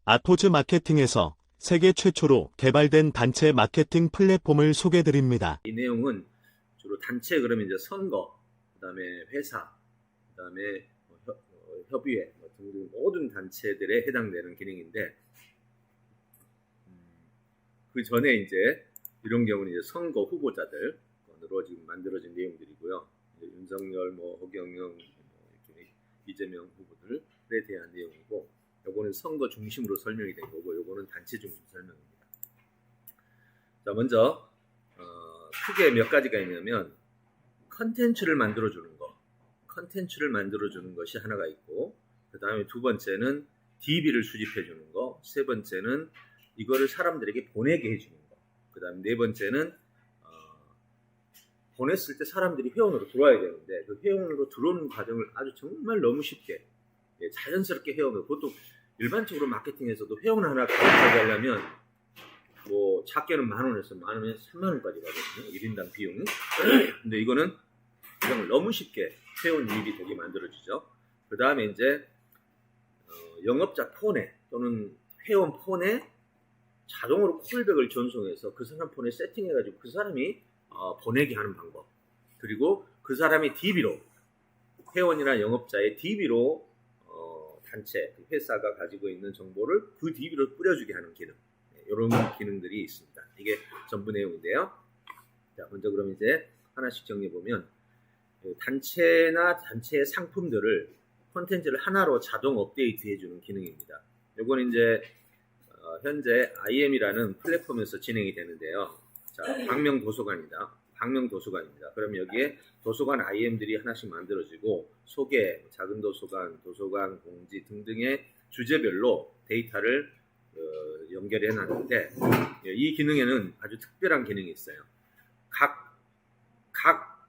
아토즈 마케팅에서 세계 최초로 개발된 단체 마케팅 플랫폼을 소개드립니다. 이 내용은 주로 단체 그러면 이제 선거, 그다음에 회사, 그다음에 협의회 등등 모든 단체들에 해당되는 기능인데 그 전에 이제 이런 경우는 이제 선거 후보자들로 지금 만들어진 내용들이고요. 이제 윤석열, 허경영, 이렇게 이재명 후보들에 대한 내용이고, 요거는 선거 중심으로 설명이 된 거고, 요거는 단체 중심 설명입니다. 자, 먼저 크게 몇 가지가 있냐면 컨텐츠를 만들어주는 거, 컨텐츠를 만들어주는 것이 하나가 있고, 그 다음에 두 번째는 DB를 수집해주는 거, 세 번째는 이거를 사람들에게 보내게 해주는 거, 그 다음에 네 번째는 보냈을 때 사람들이 회원으로 들어와야 되는데 그 회원으로 들어오는 과정을 아주 정말 너무 쉽게 자연스럽게 회원으로, 보통 일반적으로 마케팅에서도 회원 하나 가입하게 하려면 뭐 작게는 10,000원에서 많으면 30,000원까지 가거든요. 1인당 비용이. 근데 이거는 그냥 너무 쉽게 회원 유입이 되게 만들어지죠. 그 다음에 이제 영업자 폰에 또는 회원 폰에 자동으로 콜백을 전송해서 그 사람 폰에 세팅해가지고 그 사람이 보내게 하는 방법, 그리고 그 사람이 DB로, 회원이나 영업자의 DB로 단체, 회사가 가지고 있는 정보를 그 DB로 뿌려주게 하는 기능, 이런 기능들이 있습니다. 이게 전부 내용인데요. 자, 먼저 그럼 이제 하나씩 정리해보면 단체나 단체의 상품들을 콘텐츠를 하나로 자동 업데이트 해주는 기능입니다. 이건 이제 현재 IM이라는 플랫폼에서 진행이 되는데요. 자, 방명 도서관입니다. 방명 도서관입니다. 그럼 여기에 도서관 IM들이 하나씩 만들어지고 소개, 작은 도서관, 도서관 공지 등등의 주제별로 데이터를 연결해 놨는데, 이 기능에는 아주 특별한 기능이 있어요. 각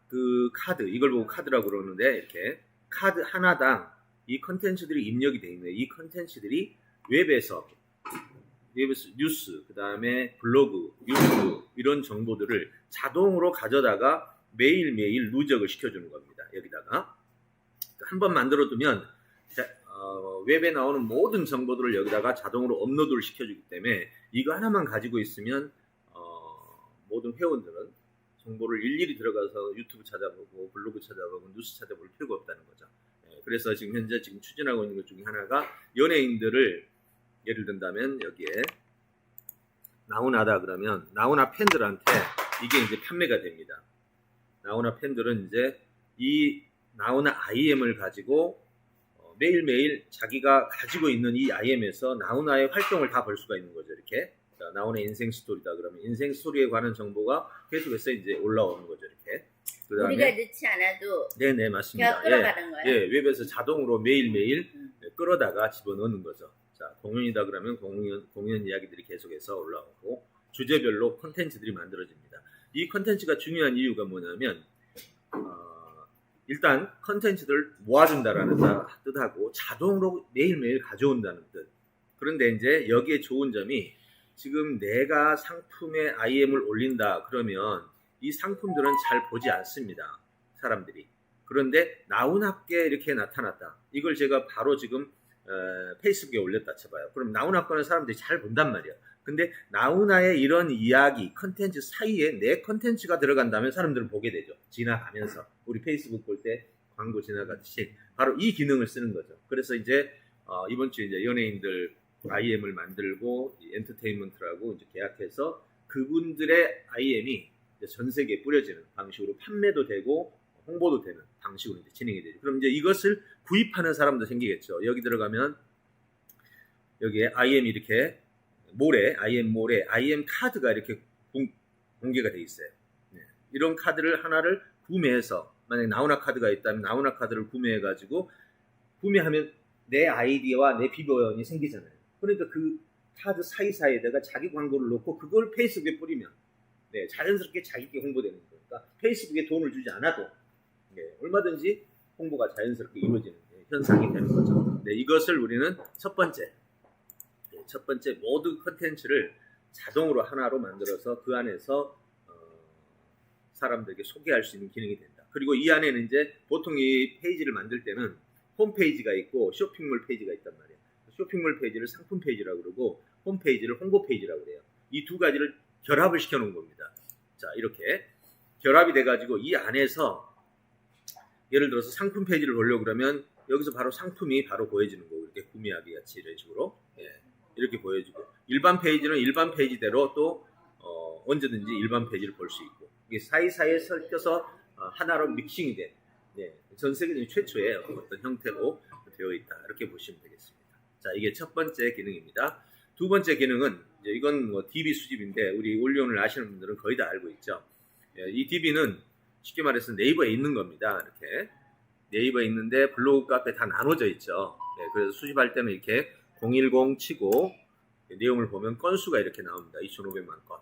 그 카드, 이걸 보고 카드라고 그러는데, 이렇게 카드 하나당 이 컨텐츠들이 입력이 되어 있는, 이 컨텐츠들이 웹에서 뉴스, 그 다음에 블로그, 유튜브 이런 정보들을 자동으로 가져다가 매일매일 누적을 시켜주는 겁니다. 여기다가 한 번 만들어두면 웹에 나오는 모든 정보들을 여기다가 자동으로 업로드를 시켜주기 때문에 이거 하나만 가지고 있으면 모든 회원들은 정보를 일일이 들어가서 유튜브 찾아보고 블로그 찾아보고 뉴스 찾아볼 필요가 없다는 거죠. 그래서 지금 현재 추진하고 있는 것 중에 하나가 연예인들을 예를 든다면 여기에 나훈아다 그러면 나훈아 팬들한테 이게 이제 판매가 됩니다. 나훈아 팬들은 이제 이 나훈아 IM을 가지고 매일매일 자기가 가지고 있는 이 IM에서 나훈아의 활동을 다 볼 수가 있는 거죠. 이렇게 자, 나훈아 인생 스토리다 그러면 인생 스토리에 관한 정보가 계속해서 이제 올라오는 거죠. 이렇게. 그다음에 우리가 넣지 않아도 네네 맞습니다. 그냥 끌어가는 거예요? 예, 웹에서 자동으로 매일매일 끌어다가 집어넣는 거죠. 자, 공연이다 그러면 공연 이야기들이 계속해서 올라오고 주제별로 콘텐츠들이 만들어집니다. 이 콘텐츠가 중요한 이유가 뭐냐면 일단 콘텐츠들을 모아준다라는 뜻하고 자동으로 매일매일 가져온다는 뜻. 그런데 이제 여기에 좋은 점이 지금 내가 상품에 IM을 올린다 그러면 이 상품들은 잘 보지 않습니다. 사람들이. 그런데 나훈아께 이렇게 나타났다. 이걸 제가 바로 지금 페이스북에 올렸다 쳐봐요. 그럼 나훈아 거는 사람들이 잘 본단 말이야. 근데 나훈아의 이런 이야기, 컨텐츠 사이에 내 컨텐츠가 들어간다면 사람들은 보게 되죠. 지나가면서. 우리 페이스북 볼 때 광고 지나가듯이 바로 이 기능을 쓰는 거죠. 그래서 이제 이번 주에 이제 연예인들 IM을 만들고 엔터테인먼트라고 이제 계약해서 그분들의 IM이 전 세계에 뿌려지는 방식으로 판매도 되고 홍보도 되는 방식으로 이제 진행이 되죠. 그럼 이제 이것을 구입하는 사람도 생기겠죠. 여기 들어가면 여기에 IM 이렇게 IM 몰에 IM 카드가 이렇게 공개가 돼 있어요. 네. 이런 카드를 하나를 구매해서 만약에 나훈아 카드가 있다면 나훈아 카드를 구매해가지고 구매하면 내 아이디와 내 비번이 생기잖아요. 그러니까 그 카드 사이사이에다가 자기 광고를 넣고 그걸 페이스북에 뿌리면 자연스럽게 자기께 홍보되는 거니까 페이스북에 돈을 주지 않아도 얼마든지 홍보가 자연스럽게 이루어지는 현상이 되는 거죠. 이것을 우리는 첫 번째 모든 컨텐츠를 자동으로 하나로 만들어서 그 안에서 사람들에게 소개할 수 있는 기능이 된다. 그리고 이 안에는 이제 보통 이 페이지를 만들 때는 홈페이지가 있고 쇼핑몰 페이지가 있단 말이에요. 쇼핑몰 페이지를 상품 페이지라고 그러고 홈페이지를 홍보 페이지라고 그래요. 이 두 가지를 결합을 시켜 놓은 겁니다. 자, 이렇게 결합이 돼가지고 이 안에서 예를 들어서 상품 페이지를 보려고 그러면 여기서 바로 상품이 바로 보여지는 거고, 이렇게 구매하기 같이 이런 식으로 이렇게 보여지고, 일반 페이지는 일반 페이지대로 또 언제든지 일반 페이지를 볼 수 있고, 이게 사이사이에 섞여서 하나로 믹싱이 된 전 세계적인 최초의 어떤 형태로 되어 있다, 이렇게 보시면 되겠습니다. 자, 이게 첫 번째 기능입니다. 두 번째 기능은 이건 뭐 DB 수집인데 우리 올리온을 아시는 분들은 거의 다 알고 있죠. 이 DB는 쉽게 말해서 네이버에 있는 겁니다. 이렇게 네이버에 있는데 블로그 카페 다 나눠져 있죠. 그래서 수집할 때는 이렇게 010 치고 내용을 보면 건수가 이렇게 나옵니다. 2,500만 건.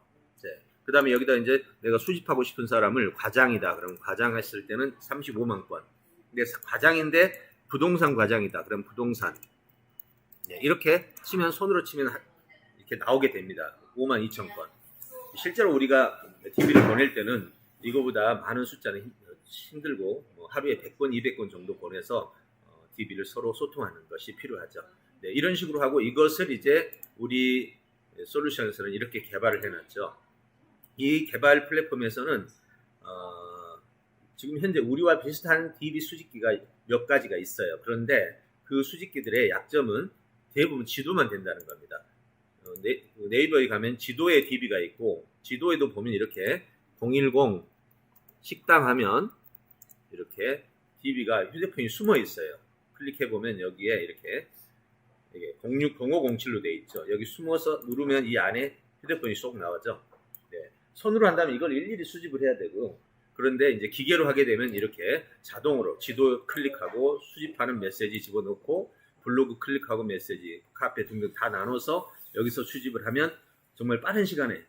그 다음에 여기다 이제 내가 수집하고 싶은 사람을 과장이다. 그러면 과장 했을 때는 35만 건. 근데 과장인데 부동산 과장이다. 그럼 부동산. 이렇게 치면, 손으로 치면 이렇게 나오게 됩니다. 5만 2천 건. 실제로 우리가 DB를 보낼 때는 이거보다 많은 숫자는 힘들고, 뭐 하루에 100건, 200건 정도 보내서 DB를 서로 소통하는 것이 필요하죠. 이런 식으로 하고, 이것을 이제 우리 솔루션에서는 이렇게 개발을 해놨죠. 이 개발 플랫폼에서는 지금 현재 우리와 비슷한 DB 수집기가 몇 가지가 있어요. 그런데 그 수집기들의 약점은 대부분 지도만 된다는 겁니다. 네이버에 가면 지도에 DB가 있고, 지도에도 보면 이렇게 010 식당 하면 이렇게 DB가 휴대폰이 숨어 있어요. 클릭해 보면 여기에 이렇게 060507로 되어 있죠. 여기 숨어서 누르면 이 안에 휴대폰이 쏙 나오죠. 손으로 한다면 이걸 일일이 수집을 해야 되고, 그런데 이제 기계로 하게 되면 이렇게 자동으로 지도 클릭하고 수집하는 메시지 집어넣고 블로그 클릭하고 메시지, 카페 등등 다 나눠서 여기서 수집을 하면 정말 빠른 시간에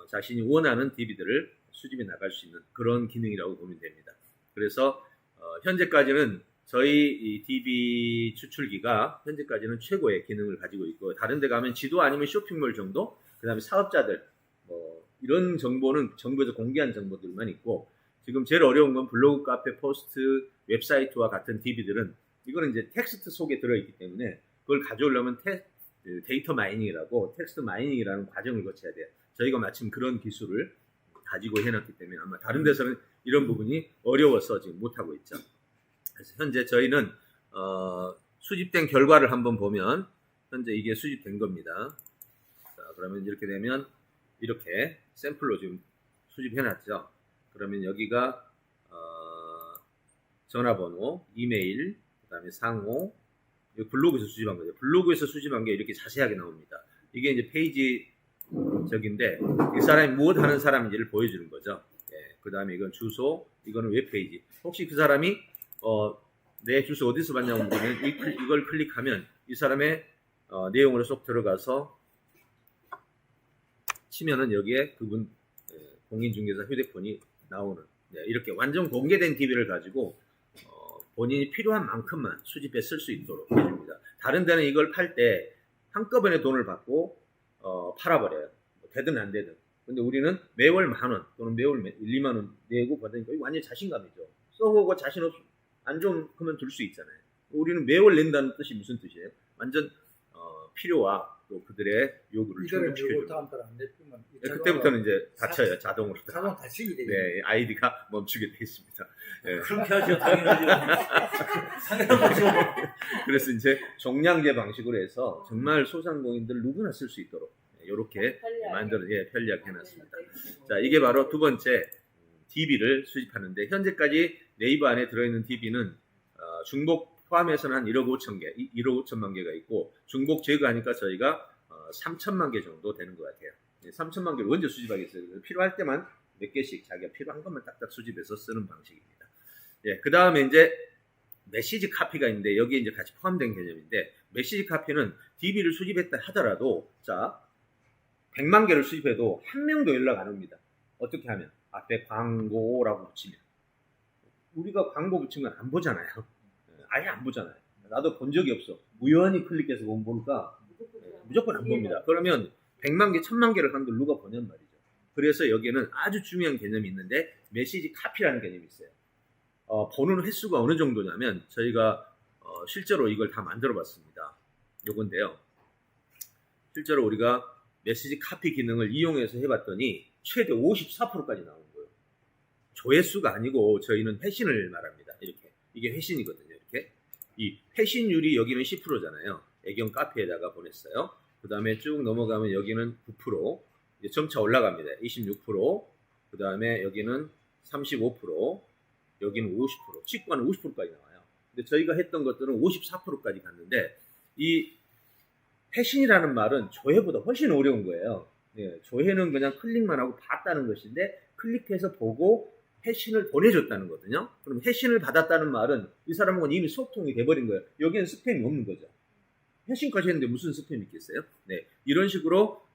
자신이 원하는 DB들을 수집해 나갈 수 있는 그런 기능이라고 보면 됩니다. 그래서 현재까지는 저희 이 DB 추출기가 현재까지는 최고의 기능을 가지고 있고, 다른 데 가면 지도 아니면 쇼핑몰 정도, 그 다음에 사업자들 이런 정보는 정부에서 공개한 정보들만 있고, 지금 제일 어려운 건 블로그, 카페, 포스트, 웹사이트와 같은 DB들은 이거는 이제 텍스트 속에 들어있기 때문에 그걸 가져오려면 데이터 마이닝이라고, 텍스트 마이닝이라는 과정을 거쳐야 돼요. 저희가 마침 그런 기술을 가지고 해놨기 때문에 아마 다른 데서는 이런 부분이 어려워서 지금 못하고 있죠. 그래서 현재 저희는 수집된 결과를 한번 보면 현재 이게 수집된 겁니다. 자, 그러면 이렇게 되면 이렇게 샘플로 지금 수집해놨죠. 그러면 여기가 전화번호, 이메일, 그 다음에 상호, 블로그에서 수집한 거죠. 블로그에서 수집한 게 이렇게 자세하게 나옵니다. 이게 이제 페이지적인데 이 사람이 무엇 하는 사람인지를 보여주는 거죠. 그 다음에 이건 주소, 이거는 웹페이지. 혹시 그 사람이 내 주소 어디서 봤냐고 물으면 이걸 클릭하면 이 사람의 내용으로 쏙 들어가서 치면은 여기에 그분 공인중개사 휴대폰이 나오는, 이렇게 완전 공개된 DB를 가지고 본인이 필요한 만큼만 수집해 쓸 수 있도록 해줍니다. 다른 데는 이걸 팔 때 한꺼번에 돈을 받고 팔아버려요. 되든 안 되든. 근데 우리는 매월 10,000원 또는 매월 1, 2만 원 내고 받으니까 완전 자신감이죠. 써보고 자신 안 좋으면 그만 둘 수 있잖아요. 우리는 매월 낸다는 뜻이 무슨 뜻이에요? 완전 필요와 또 그들의 요구를 충족시켜줍니다. 그때부터는 이제 닫혀요. 자동으로. 자동 닫히게 되죠. 네, 아이디가 멈추게 되어 있습니다. 그렇게 하죠. 당연하죠. 당연하죠. 그래서 이제 종량제 방식으로 해서 정말 소상공인들 누구나 쓸 수 있도록 이렇게 편리하게 해놨습니다. 자, 이게 바로 두 번째 DB를 수집하는데, 현재까지 네이버 안에 들어있는 DB는 중복 포함해서는 한 1억 5천 개, 1억 5천만 개가 있고, 중복 제거하니까 저희가 3천만 개 정도 되는 것 같아요. 3천만 개를 언제 수집하겠어요? 필요할 때만 몇 개씩 자기가 필요한 것만 딱딱 수집해서 쓰는 방식입니다. 그 다음에 이제 메시지 카피가 있는데, 여기에 이제 같이 포함된 개념인데, 메시지 카피는 DB를 수집했다 하더라도, 자, 100만 개를 수집해도 한 명도 연락 안 옵니다. 어떻게 하면? 앞에 광고라고 붙이면. 우리가 광고 붙이면 안 보잖아요. 아예 안 보잖아요. 나도 본 적이 없어. 우연히 클릭해서 보니까 무조건 안 봅니다. 그러면 100만 개, 1000만 개를 한들 누가 보냔 말이죠. 그래서 여기에는 아주 중요한 개념이 있는데, 메시지 카피라는 개념이 있어요. 보는 횟수가 어느 정도냐면, 저희가 실제로 이걸 다 만들어 봤습니다. 요건데요. 실제로 우리가 메시지 카피 기능을 이용해서 해봤더니 최대 54%까지 나온 거예요. 조회수가 아니고 저희는 회신을 말합니다. 이렇게 이게 회신이거든요. 이렇게 이 회신율이 여기는 10%잖아요. 애경 카페에다가 보냈어요. 그 다음에 쭉 넘어가면 여기는 9%, 이제 점차 올라갑니다. 26%, 그 다음에 여기는 35%, 여기는 50%, 직구는 50%까지 나와요. 근데 저희가 했던 것들은 54%까지 갔는데 이 회신이라는 말은 조회보다 훨씬 어려운 거예요. 예, 조회는 그냥 클릭만 하고 봤다는 것인데 클릭해서 보고 회신을 보내줬다는 거거든요. 그럼 회신을 받았다는 말은 이 사람하고는 이미 소통이 돼버린 거예요. 여기는 스팸이 없는 거죠. 회신까지 했는데 무슨 스팸이 있겠어요? 네, 이런 식으로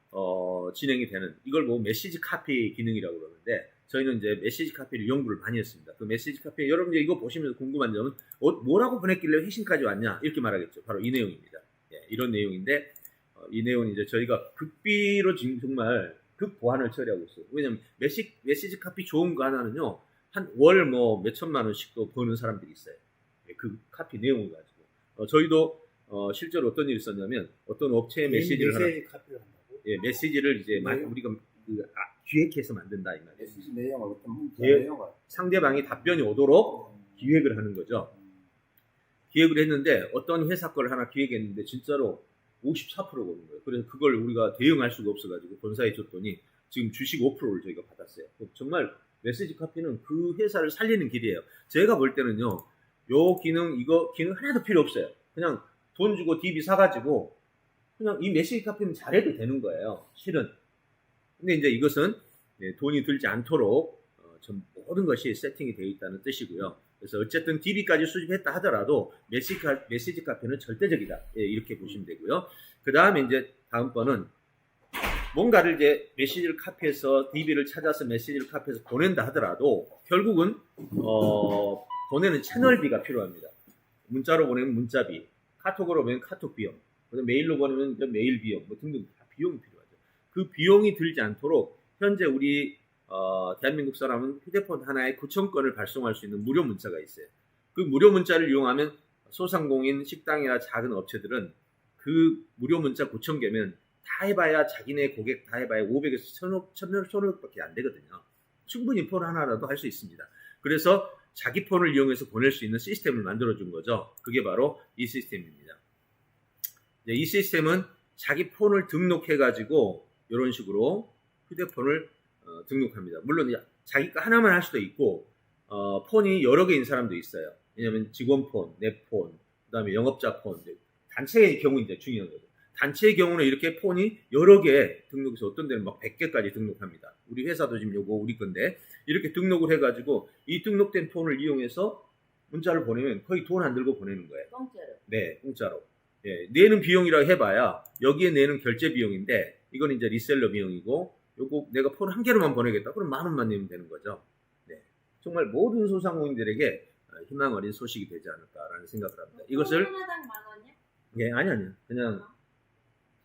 진행이 되는 이걸 뭐 메시지 카피 기능이라고 그러는데 저희는 이제 메시지 카피를 연구를 많이 했습니다. 그 메시지 카피 여러분들 이거 보시면서 궁금한 점은 뭐라고 보냈길래 회신까지 왔냐 이렇게 말하겠죠. 바로 이 내용입니다. 예, 이런 내용인데 이 내용은 이제 저희가 극비로 지금 정말 극보안을 처리하고 있어요. 왜냐면 메시지 카피 좋은 거 하나는요 한 월 뭐 몇천만 원씩도 버는 사람들이 있어요. 예, 그 카피 내용을 가지고 저희도 실제로 어떤 일이 있었냐면 어떤 업체의 메시지를 메시지 카피를 한다고? 예, 메시지를 이제 우리가 기획해서 만든다 이 말이에요. 메시지 내용을 어떤 문자 예. 내용을 상대방이 답변이 오도록 기획을 하는 거죠. 기획을 했는데 어떤 회사 걸 하나 기획했는데 진짜로 54%가 오는 거예요. 그래서 그걸 우리가 대응할 수가 없어가지고 본사에 줬더니 지금 주식 5%를 저희가 받았어요. 정말 메시지 카피는 그 회사를 살리는 길이에요. 제가 볼 때는요, 요 기능, 이거 기능 하나도 필요 없어요. 그냥 돈 주고 DB 사가지고 그냥 이 메시지 카피는 잘해도 되는 거예요. 실은. 근데 이제 이것은 돈이 들지 않도록 모든 것이 세팅이 되어 있다는 뜻이고요. 그래서 어쨌든 DB까지 수집했다 하더라도 메시지 카피는 절대적이다. 예, 이렇게 보시면 되고요. 그 다음에 이제 다음번은 뭔가를 이제 메시지를 카피해서 DB를 찾아서 메시지를 카피해서 보낸다 하더라도 결국은 보내는 채널비가 필요합니다. 문자로 보내면 문자비, 카톡으로 보내면 카톡 비용, 메일로 보내면 이제 메일 비용, 뭐 등등 다 비용이 필요하죠. 그 비용이 들지 않도록 현재 우리 대한민국 사람은 휴대폰 하나에 9,000건을 발송할 수 있는 무료 문자가 있어요. 그 무료 문자를 이용하면 소상공인, 식당이나 작은 업체들은 그 무료 문자 9,000개면 다 해봐야 자기네 고객 다 해봐야 500에서 1,500밖에 안 되거든요. 충분히 폰 하나라도 할 수 있습니다. 그래서 자기 폰을 이용해서 보낼 수 있는 시스템을 만들어준 거죠. 그게 바로 이 시스템입니다. 이 시스템은 자기 폰을 등록해가지고 이런 식으로 휴대폰을 등록합니다. 물론 자기 거 하나만 할 수도 있고 폰이 여러 개인 사람도 있어요. 왜냐하면 직원 폰, 내 폰, 그 다음에 영업자 폰, 단체의 경우인데 중요한 거죠. 단체의 경우는 이렇게 폰이 여러 개 등록해서 어떤 데는 막 100개까지 등록합니다. 우리 회사도 지금 요거 우리 건데 이렇게 등록을 해가지고 이 등록된 폰을 이용해서 문자를 보내면 거의 돈 안 들고 보내는 거예요. 공짜로. 네, 공짜로. 예, 내는 비용이라고 해봐야 여기에 내는 결제 비용인데 이건 이제 리셀러 비용이고 요거 내가 폰 한 개로만 보내겠다. 그럼 10,000원만 내면 되는 거죠. 네, 정말 모든 소상공인들에게 희망 어린 소식이 되지 않을까라는 생각을 합니다. 이것을 하나당 10,000원이야? 예, 아니요. 그냥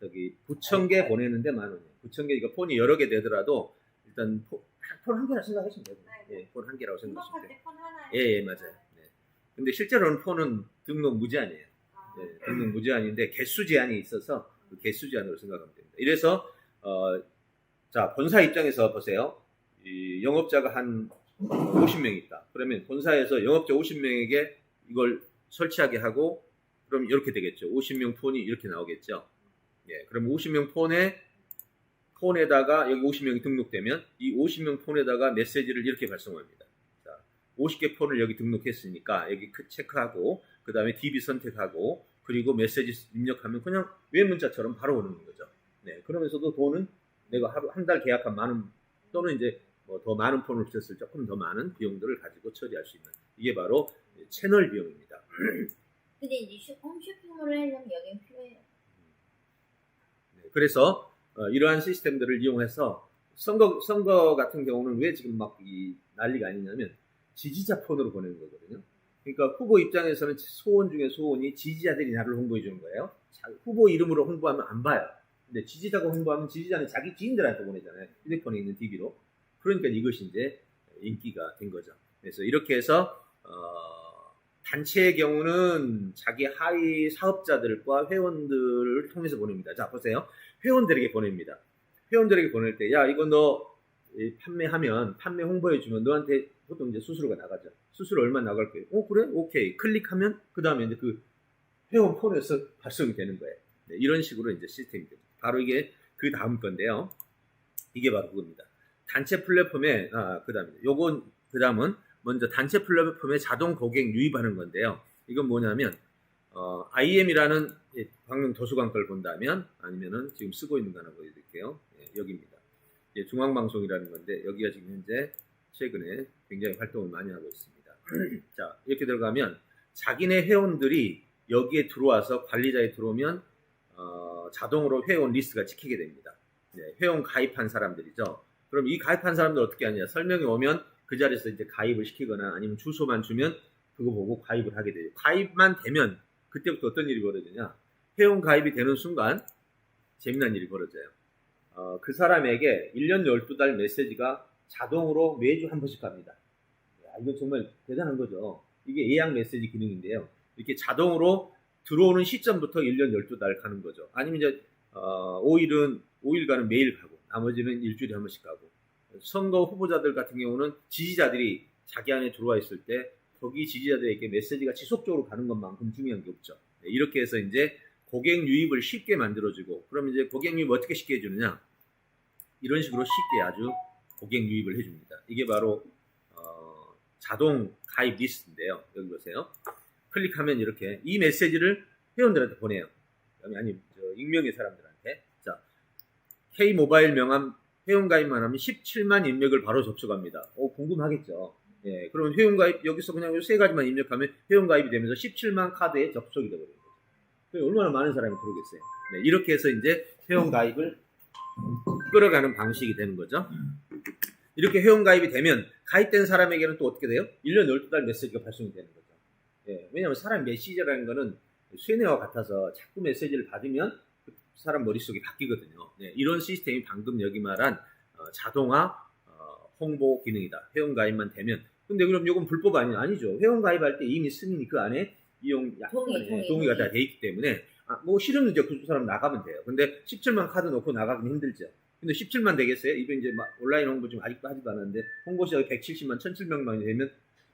저기 9,000개 보내는데 10,000원이에요. 9,000개 이거 폰이 여러 개 되더라도 일단 폰 한 개라 생각하시면 돼요. 예, 폰 한 개라고 생각하시면 돼요. 폰 하나에. 예, 맞아요. 네. 근데 실제로는 폰은 등록 무제한이에요. 네, 등록 무제한인데 개수 제한이 있어서 그 개수 제한으로 생각하면 됩니다. 이래서 자, 본사 입장에서 보세요. 이 영업자가 한 50명 있다. 그러면 본사에서 영업자 50명에게 이걸 설치하게 하고 그럼 이렇게 되겠죠. 50명 폰이 이렇게 나오겠죠. 예, 그럼 50명 폰에다가 여기 50명이 등록되면 이 50명 폰에다가 메시지를 이렇게 발송합니다. 자, 50개 폰을 여기 등록했으니까 여기 체크하고 그 다음에 DB 선택하고 그리고 메시지 입력하면 그냥 외 문자처럼 바로 오는 거죠. 네, 그러면서도 돈은 내가 한 달 계약한 많은 또는 이제 뭐 더 많은 폰을 붙였을 조금 더 많은 비용들을 가지고 처리할 수 있는 이게 바로 채널 비용입니다. 근데 이제 홈쇼핑몰을 하려면 여긴 필요해요. 네, 그래서 이러한 시스템들을 이용해서 선거 같은 경우는 왜 지금 막 이 난리가 아니냐면 지지자 폰으로 보내는 거거든요. 그러니까 후보 입장에서는 소원 중에 소원이 지지자들이 나를 홍보해 주는 거예요. 후보 이름으로 홍보하면 안 봐요. 근데 지지자가 홍보하면 지지자는 자기 지인들한테 보내잖아요. 휴대폰에 있는 DB로. 그러니까 이것이 이제 인기가 된 거죠. 그래서 이렇게 해서 단체의 경우는 자기 하위 사업자들과 회원들을 통해서 보냅니다. 자, 보세요. 회원들에게 보냅니다. 회원들에게 보낼 때, 야, 이거 너 판매하면, 판매 홍보해주면 너한테 보통 이제 수수료가 나가죠. 수수료 얼마 나갈 거예요? 그래? 오케이. 클릭하면, 그 다음에 이제 그 회원 폰에서 발송이 되는 거예요. 네, 이런 식으로 이제 시스템이 됩니다. 바로 이게 그 다음 건데요. 이게 바로 그겁니다. 단체 플랫폼에, 그 다음은 먼저 단체 플랫폼에 자동 고객 유입하는 건데요. 이건 뭐냐면, IM이라는 광명 도서관 걸 본다면, 아니면은 지금 쓰고 있는 거 하나 보여드릴게요. 여기입니다. 중앙방송이라는 건데, 여기가 지금 현재 최근에 굉장히 활동을 많이 하고 있습니다. 자, 이렇게 들어가면, 자기네 회원들이 여기에 들어와서 관리자에 들어오면, 자동으로 회원 리스트가 찍히게 됩니다. 네, 회원 가입한 사람들이죠. 그럼 이 가입한 사람들 어떻게 하냐? 설명이 오면 그 자리에서 이제 가입을 시키거나 아니면 주소만 주면 그거 보고 가입을 하게 돼요. 가입만 되면 그때부터 어떤 일이 벌어지냐? 회원 가입이 되는 순간 재미난 일이 벌어져요. 그 사람에게 1년 12달 메시지가 자동으로 매주 한 번씩 갑니다. 이건 정말 대단한 거죠. 이게 예약 메시지 기능인데요. 이렇게 자동으로 들어오는 시점부터 1년 12달 가는 거죠. 아니면 이제 5일간은 매일 가고 나머지는 일주일에 한 번씩 가고, 선거 후보자들 같은 경우는 지지자들이 자기 안에 들어와 있을 때 거기 지지자들에게 메시지가 지속적으로 가는 것만큼 중요한 게 없죠. 네, 이렇게 해서 이제 고객 유입을 쉽게 만들어주고, 그럼 이제 고객 유입 어떻게 쉽게 해주느냐? 이런 식으로 쉽게 아주 고객 유입을 해줍니다. 이게 바로 자동 가입 리스트인데요. 여기 보세요. 클릭하면 이렇게 이 메시지를 회원들한테 보내요. 아니, 익명의 사람들한테. 자, K모바일 명함 회원 가입만 하면 17만 인맥을 바로 접속합니다. 궁금하겠죠. 예, 그러면 회원 가입, 여기서 그냥 이 세 가지만 입력하면 회원 가입이 되면서 17만 카드에 접속이 되거든요. 얼마나 많은 사람이 들어오겠어요. 네, 이렇게 해서 이제 회원 가입을 끌어가는 방식이 되는 거죠. 이렇게 회원 가입이 되면 가입된 사람에게는 또 어떻게 돼요? 1년 12달 메시지가 발송이 되는 거죠. 예, 왜냐하면 사람 메시지라는 거는 쇠뇌와 같아서 자꾸 메시지를 받으면 그 사람 머릿속이 바뀌거든요. 예, 이런 시스템이 방금 여기 말한 자동화 홍보 기능이다. 회원 가입만 되면. 근데 그럼 이건 불법 아니죠. 회원 가입할 때 이미 승인이 그 안에 이용 동의가 다 돼 있기 때문에 뭐 싫으면 이제 그 사람 나가면 돼요. 근데 17만 카드 놓고 나가긴 힘들죠. 근데 17만 되겠어요? 이거 이제 막 온라인 홍보 지금 아직도 하지도 않았는데 홍보 시작이 170만, 1700만이 되면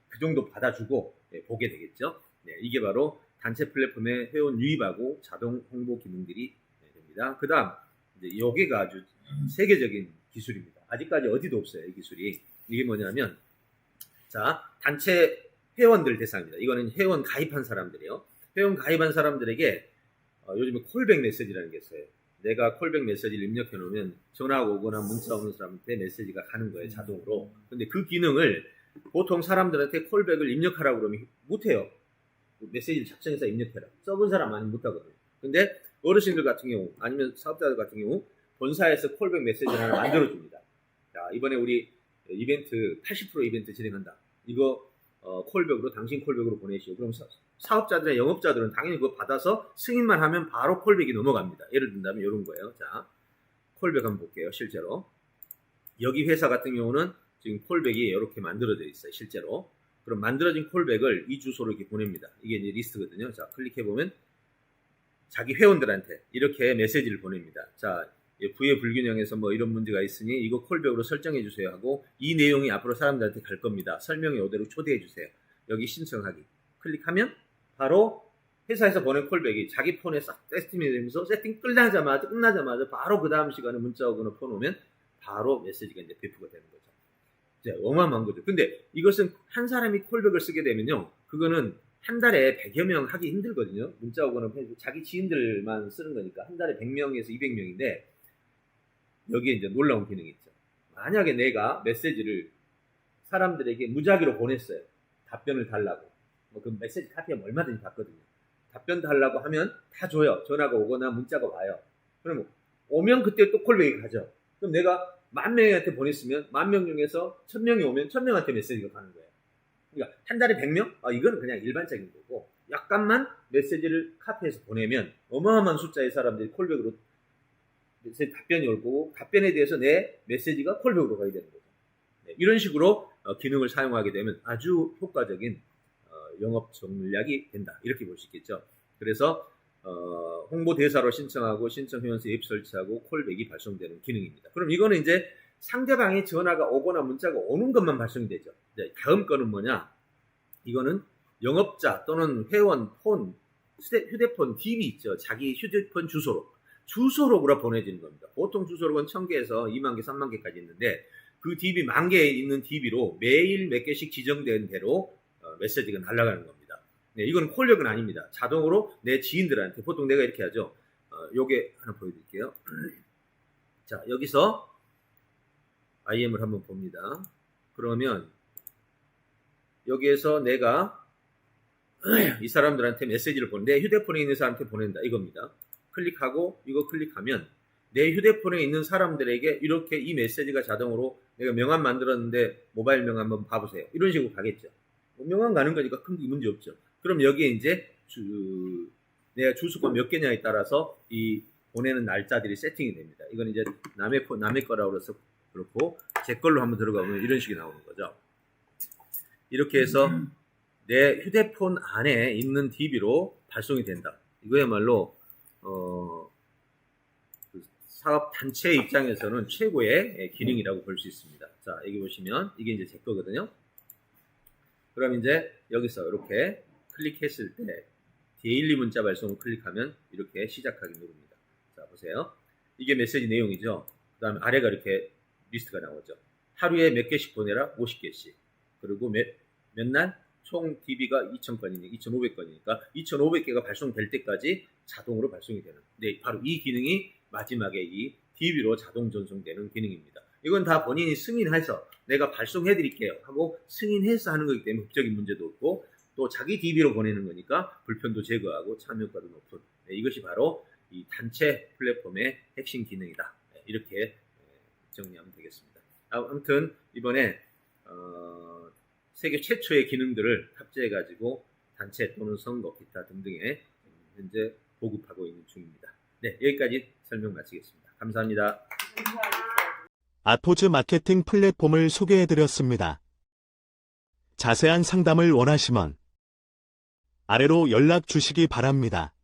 그 정도 받아주고 보게 되겠죠. 네, 이게 바로 단체 플랫폼에 회원 유입하고 자동 홍보 기능들이 됩니다. 그 다음, 이제 여기가 아주 세계적인 기술입니다. 아직까지 어디도 없어요, 이 기술이. 이게 뭐냐면, 자, 단체 회원들 대상입니다. 이거는 회원 가입한 사람들이요. 회원 가입한 사람들에게 요즘에 콜백 메시지라는 게 있어요. 내가 콜백 메시지를 입력해 놓으면 전화가 오거나 문자 오는 사람한테 메시지가 가는 거예요, 자동으로. 근데 그 기능을 보통 사람들한테 콜백을 입력하라고 그러면 못해요. 메시지를 작성해서 입력해라. 써본 사람 많이 못하거든요. 근데 어르신들 같은 경우, 아니면 사업자들 같은 경우, 본사에서 콜백 메시지를 하나 만들어줍니다. 자, 이번에 우리 이벤트, 80% 이벤트 진행한다. 이거 콜백으로, 당신 콜백으로 보내시오. 그럼 사업자들의 영업자들은 당연히 그거 받아서 승인만 하면 바로 콜백이 넘어갑니다. 예를 든다면 이런 거예요. 자, 콜백 한번 볼게요. 실제로. 여기 회사 같은 경우는 지금 콜백이 이렇게 만들어져 있어요. 실제로. 그럼 만들어진 콜백을 이 주소로 이렇게 보냅니다. 이게 이제 리스트거든요. 자, 클릭해보면 자기 회원들한테 이렇게 메시지를 보냅니다. 자, 부의 불균형에서 뭐 이런 문제가 있으니 이거 콜백으로 설정해 주세요 하고, 이 내용이 앞으로 사람들한테 갈 겁니다. 설명에 이대로 초대해 주세요. 여기 신청하기. 클릭하면 바로 회사에서 보낸 콜백이 자기 폰에 싹 세팅이 되면서 세팅 끝나자마자 바로 그 다음 시간에 문자 오거나 폰 오면 바로 메시지가 이제 배포가 되는 거죠. 이제 어마어마한 거죠. 근데 이것은 한 사람이 콜백을 쓰게 되면요, 그거는 한 달에 100여 명 하기 힘들거든요. 문자 오거나 자기 지인들만 쓰는 거니까 한 달에 100명에서 200명인데 여기에 이제 놀라운 기능이 있죠. 만약에 내가 메시지를 사람들에게 무작위로 보냈어요. 답변을 달라고. 그 메시지 카피하면 얼마든지 받거든요. 답변 달라고 하면 다 줘요. 전화가 오거나 문자가 와요. 그럼 오면 그때 또 콜백이 가죠. 그럼 내가 10,000명한테 보냈으면 10,000명 중에서 1,000명이 오면 1,000명한테 메시지가 가는 거예요. 그러니까 한 달에 100명? 이거는 그냥 일반적인 거고, 약간만 메시지를 카피해서 보내면 어마어마한 숫자의 사람들이 콜백으로 메시지 답변이 올 거고, 답변에 대해서 내 메시지가 콜백으로 가야 되는 거죠. 네, 이런 식으로 기능을 사용하게 되면 아주 효과적인 영업 전략이 된다. 이렇게 볼 수 있겠죠. 그래서 홍보대사로 신청하고 신청하면서 앱 설치하고 콜백이 발송되는 기능입니다. 그럼 이거는 이제 상대방의 전화가 오거나 문자가 오는 것만 발송이 되죠. 이제 다음 거는 뭐냐? 이거는 영업자 또는 회원 폰, 휴대폰 DB 있죠. 자기 휴대폰 주소록으로 보내지는 겁니다. 보통 주소록은 1000개에서 2만 개, 3만 개까지 있는데 그 DB 1000개에 있는 DB로 매일 몇 개씩 지정된 대로 메시지가 날아가는 겁니다. 네, 이건 콜력은 아닙니다. 자동으로 내 지인들한테, 보통 내가 이렇게 하죠. 요게 하나 보여드릴게요. 자, 여기서 IM을 한번 봅니다. 그러면 여기에서 내가 이 사람들한테 메시지를 내 휴대폰에 있는 사람한테 보낸다 이겁니다. 클릭하고 이거 클릭하면 내 휴대폰에 있는 사람들에게 이렇게 이 메시지가 자동으로 내가 명함 만들었는데 모바일 명함 한번 봐보세요. 이런 식으로 가겠죠. 명함 가는 거니까 큰 문제 없죠. 그럼 여기에 이제 내가 주소가 몇 개냐에 따라서 이 보내는 날짜들이 세팅이 됩니다. 이건 이제 남의 거라고 해서 그렇고 제 걸로 한번 들어가보면 이런 식이 나오는 거죠. 이렇게 해서 내 휴대폰 안에 있는 DB로 발송이 된다. 이거야말로 사업 단체 입장에서는 최고의 기능이라고 볼 수 있습니다. 자, 여기 보시면 이게 이제 제 거거든요. 그럼 이제 여기서 이렇게 클릭했을 때 데일리 문자 발송을 클릭하면 이렇게 시작하기 누릅니다. 자, 보세요. 이게 메시지 내용이죠. 그 다음에 아래가 이렇게 리스트가 나오죠. 하루에 몇 개씩 보내라? 50개씩. 그리고 몇 날? 총 DB가 2,000건이니까 2,500건이니까 2,500개가 발송될 때까지 자동으로 발송이 되는. 네, 바로 이 기능이 마지막에 이 DB로 자동 전송되는 기능입니다. 이건 다 본인이 승인해서 내가 발송해드릴게요 하고 승인해서 하는 거기 때문에 법적인 문제도 없고 또 자기 DB로 보내는 거니까 불편도 제거하고 참여가도 높은. 네, 이것이 바로 이 단체 플랫폼의 핵심 기능이다. 네, 이렇게 정리하면 되겠습니다. 아무튼 이번에 세계 최초의 기능들을 탑재해가지고 단체 또는 선거, 기타 등등에 현재 보급하고 있는 중입니다. 네, 여기까지 설명 마치겠습니다. 감사합니다. 아토즈 마케팅 플랫폼을 소개해드렸습니다. 자세한 상담을 원하시면 아래로 연락 주시기 바랍니다.